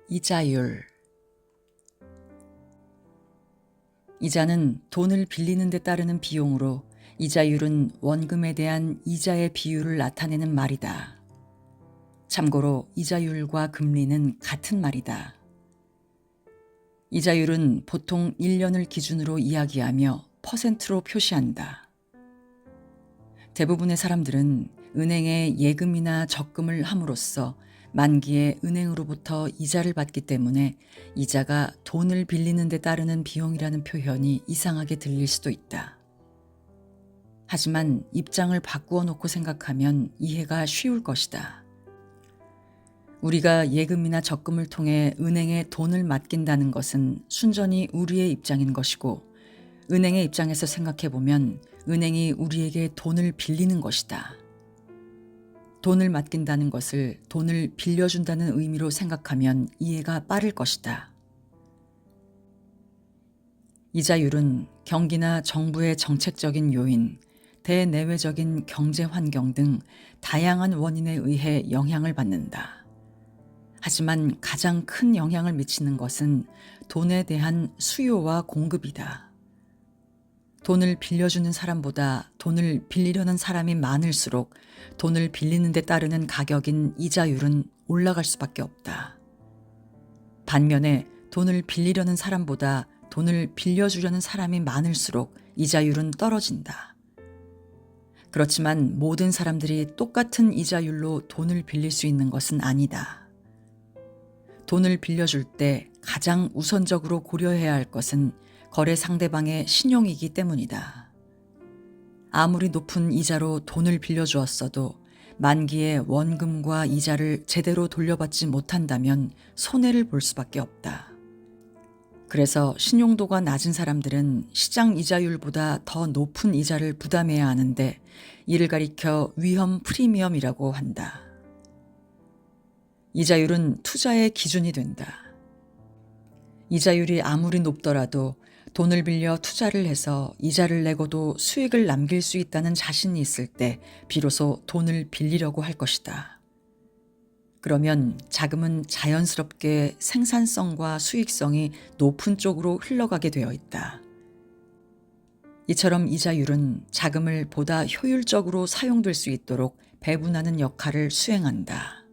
이자율. 이자는 돈을 빌리는 데 따르는 비용으로 이자율은 원금에 대한 이자의 비율을 나타내는 말이다. 참고로 이자율과 금리는 같은 말이다. 이자율은 보통 1년을 기준으로 이야기하며 퍼센트로 표시한다. 대부분의 사람들은 은행에 예금이나 적금을 함으로써 만기에 은행으로부터 이자를 받기 때문에 이자가 돈을 빌리는 데 따르는 비용이라는 표현이 이상하게 들릴 수도 있다. 하지만 입장을 바꾸어 놓고 생각하면 이해가 쉬울 것이다. 우리가 예금이나 적금을 통해 은행에 돈을 맡긴다는 것은 순전히 우리의 입장인 것이고, 은행의 입장에서 생각해보면 은행이 우리에게 돈을 빌리는 것이다. 돈을 맡긴다는 것을 돈을 빌려준다는 의미로 생각하면 이해가 빠를 것이다. 이자율은 경기나 정부의 정책적인 요인, 대내외적인 경제 환경 등 다양한 원인에 의해 영향을 받는다. 하지만 가장 큰 영향을 미치는 것은 돈에 대한 수요와 공급이다. 돈을 빌려주는 사람보다 돈을 빌리려는 사람이 많을수록 돈을 빌리는 데 따르는 가격인 이자율은 올라갈 수밖에 없다. 반면에 돈을 빌리려는 사람보다 돈을 빌려주려는 사람이 많을수록 이자율은 떨어진다. 그렇지만 모든 사람들이 똑같은 이자율로 돈을 빌릴 수 있는 것은 아니다. 돈을 빌려줄 때 가장 우선적으로 고려해야 할 것은 거래 상대방의 신용이기 때문이다. 아무리 높은 이자로 돈을 빌려주었어도 만기에 원금과 이자를 제대로 돌려받지 못한다면 손해를 볼 수밖에 없다. 그래서 신용도가 낮은 사람들은 시장 이자율보다 더 높은 이자를 부담해야 하는데, 이를 가리켜 위험 프리미엄이라고 한다. 이자율은 투자의 기준이 된다. 이자율이 아무리 높더라도 돈을 빌려 투자를 해서 이자를 내고도 수익을 남길 수 있다는 자신이 있을 때 비로소 돈을 빌리려고 할 것이다. 그러면 자금은 자연스럽게 생산성과 수익성이 높은 쪽으로 흘러가게 되어 있다. 이처럼 이자율은 자금을 보다 효율적으로 사용될 수 있도록 배분하는 역할을 수행한다.